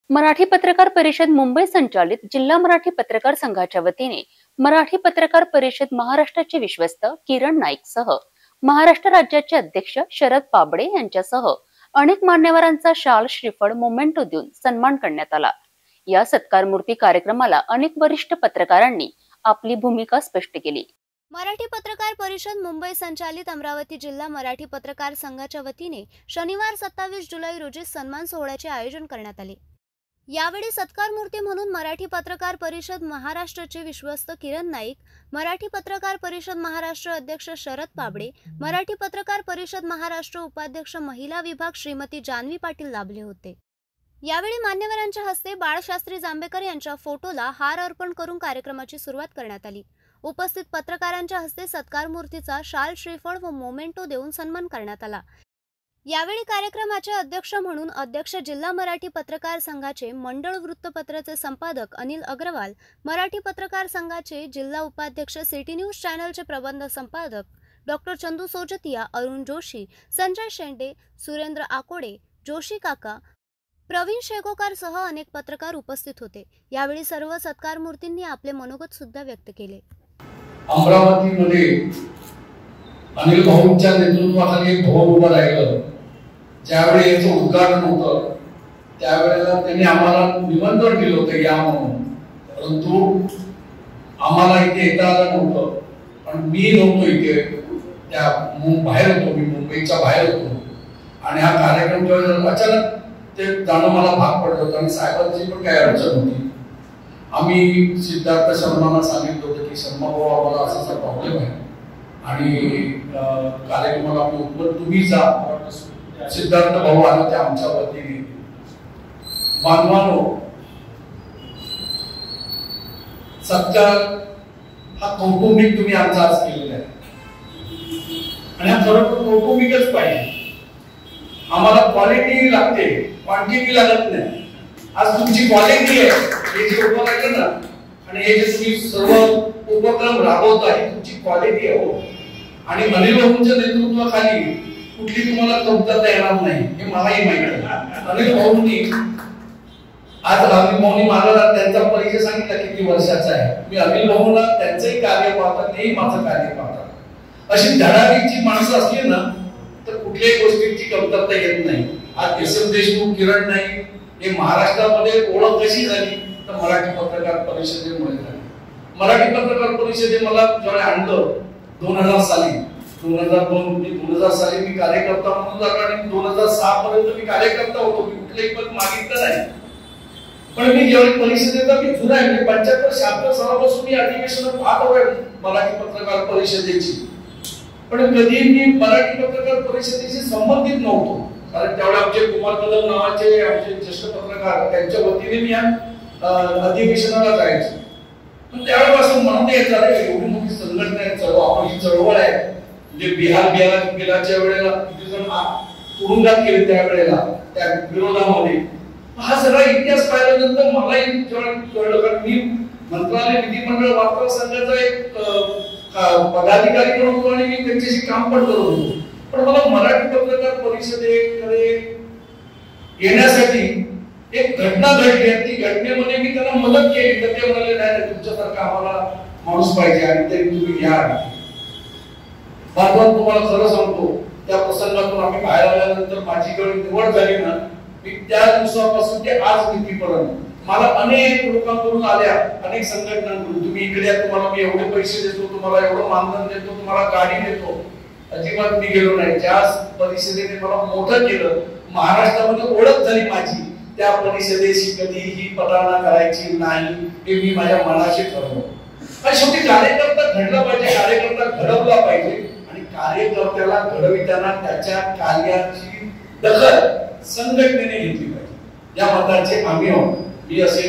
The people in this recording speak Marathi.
मराठी पत्रकार परिषद मुंबई संचालित जिल्हा मराठी पत्रकार संघाच्या वतीने मराठी पत्रकार परिषद महाराष्ट्राचे विश्वस्त किरण नाईक सह महाराष्ट्र राज्याचे अध्यक्ष शरद पाबडे यांच्यासह अनेक मान्यवरांचा शाल श्रीफळ मोमेंटो देऊन सन्मान करण्यात आला। या सत्कार मूर्ती कार्यक्रमाला अनेक वरिष्ठ पत्रकारांनी आपली भूमिका स्पष्ट केली। मराठी पत्रकार परिषद मुंबई संचालित अमरावती जिल्हा मराठी पत्रकार संघाच्या वतीने शनिवार 27 जुलै रोजी सन्मान सोहळ्याचे आयोजन करण्यात आले। यावेळी सत्कार मूर्ती म्हणून मराठी पत्रकार परिषद महाराष्ट्राचे विश्वस्त किरण नाईक, मराठी पत्रकार परिषद महाराष्ट्र अध्यक्ष शरद पाबडे, मराठी पत्रकार परिषद महाराष्ट्र उपाध्यक्ष महिला विभाग श्रीमती जानवी पाटील लाभले होते। यावेळी मान्यवरांच्या हस्ते बाळशास्त्री जांभेकर यांच्या फोटोला हार अर्पण करून कार्यक्रमाची सुरुवात करण्यात आली। उपस्थित पत्रकारांच्या हस्ते सत्कार मूर्तीचा शाल श्रीफळ व मोमेंटो देऊन सन्मान करण्यात आला। यावेळी कार्यक्रमाचे अध्यक्ष म्हणून अध्यक्ष जिल्हा मराठी पत्रकार संघाचे मंडळ वृत्तपत्राचे संपादक अनिल अग्रवाल, मराठी पत्रकार संघाचे जिल्हा उपाध्यक्ष सिटी न्यूज चॅनलचे प्रबंध संपादक डॉक्टर चंदू सोजतिया, अरुण जोशी, संजय शेंडे, सुरेंद्र आकोडे, जोशी काका, प्रवीण शेगोकार सह अनेक पत्रकार उपस्थित होते। यावेळी सर्व सत्कार मूर्तींनी आपले मनोगत सुद्धा व्यक्त केले। अमरावतीमध्ये अनिल भाऊंच्या नेतृत्वाखाली एक भवन उभं राहिलं। ज्यावेळी याचं उद्घाटन होतं त्यावेळेला त्यांनी आम्हाला निमंत्रण दिलं होतं या म्हणून, परंतु आम्हाला इथे येता आलं नव्हतं। पण मी नव्हतो इथे, त्या बाहेर होतो, मी मुंबईच्या बाहेर होतो आणि हा कार्यक्रम जेव्हा अचानक ते जाणं मला भाग पडलं होतं आणि साहेबांची पण काही अडचण होती। आम्ही सिद्धार्थ शर्मांना सांगितलं होतं की शर्मा भाऊ आम्हाला असा प्रॉब्लेम आहे आणि कार्यक्रमाला आम्ही उत्तर तुम्ही जा। सिद्धार्थ भाऊ आले ते आमच्या वतीने। बांधवांनो, सत्कार हा कौटुंबिक तुम्ही आमचा आज केलेला आहे आणि हा खरोखर कौटुंबिकच पाहिजे। आम्हाला क्वालिटी लागते, क्वांटिटी लागत नाही। आज तुमची क्वालिटी आहे, हे जे उभं राहिलं ना आणि हे जे तुम्ही सर्व उपक्रम राबवता ही तुमची क्वालिटी आहे हो। आणि अनिल भाऊंच्या नेतृत्वाखाली कुठली तुम्हाला कमतरता येणार नाही हे मलाही माहिती आहे। अनिल भाऊंनी मला त्यांचा परिचय सांगितला किती वर्षाचा आहे। मी अनिल भाऊंना त्यांचंही कार्य पाहतात, तेही माझं कार्य पाहतात। अशी धडाडीची माणसं असली ना तर कुठल्याही गोष्टीची कमतरता येत नाही। आज एस.एम. देशमुख, किरण नाईक हे महाराष्ट्रामध्ये ओळख कशी झाली तर मराठी पत्रकार परिषदेमुळे झाली। मराठी पत्रकार परिषदे मला जेव्हा आणलं 2000 साली, 2002 साली मी कार्यकर्ता म्हणून लागलो आणि 2006 पर्यंत मी कार्यकर्ता होतो। मी कुठलेही पद मागितलं नाही, पण मी जेव्हा परिषदेचा मी जुना आहे, 75-76 सालापासून मी अधिवेशन पाहतोय मराठी पत्रकार परिषदेची, पण कधी मी मराठी पत्रकार परिषदेशी संबंधित नव्हतो। कारण त्यावेळेला आमचे कुमार कदम नावाचे आमचे ज्येष्ठ पत्रकार त्यांच्या वतीने मी अधिवेशनाला जायचो। पण त्यावेळेपासून म्हणून यायचं अरे एवढी मोठी संघटना आहे, आपण ही चळवळ आहे, म्हणजे बिहारच्या वेळेला किती जण तुरुंगात गेले त्यावेळेला त्या विरोधामध्ये। हा सगळा इतिहास पाहिल्यानंतर मलाही जेव्हा कळलं, कारण मी मंत्रालय विधिमंडळ वार्ता संघाचा एक पदाधिकारी पण होतो आणि मी त्यांच्याशी काम पण करत होतो, पण मला मराठी पत्रकार परिषदेकडे येण्यासाठी एक घटना घडली आणि ती घटनेमध्ये मी त्यांना मदत केली। तर ते म्हणाले नाही तुमच्यासारखा आम्हाला माणूस पाहिजे आणि तरी तुम्ही या। बांधवांनो, तुम्हाला खरं सांगतो, त्या प्रसंगातून आम्ही बाहेर आल्यानंतर माझी जेव्हा निवड झाली ना, मी त्या दिवसापासून ते आज मितीपर्यंत मला अनेक लोकांकडून आल्या, अनेक संघटनांकडून तुम्ही इकडे या, तुम्हाला मी एवढे पैसे देतो, तुम्हाला एवढं मानधन देतो, तुम्हाला गाडी देतो। अजिबात मी गेलो नाही। ज्या परिषदेने मला मोठं केलं, महाराष्ट्रामध्ये ओळख झाली माझी, त्या परिषदेशी कधीही परारणा करायची नाही हे मी माझ्या मनाशी ठरवलं। आणि शेवटी कार्यकर्ता घडला पाहिजे, कार्यकर्ता घडवला पाहिजे आणि कार्यकर्त्याला घडविताना त्याच्या कार्याची दखल संघटनेने घेतली पाहिजे। या मताचे आम्ही आहोत। मी असे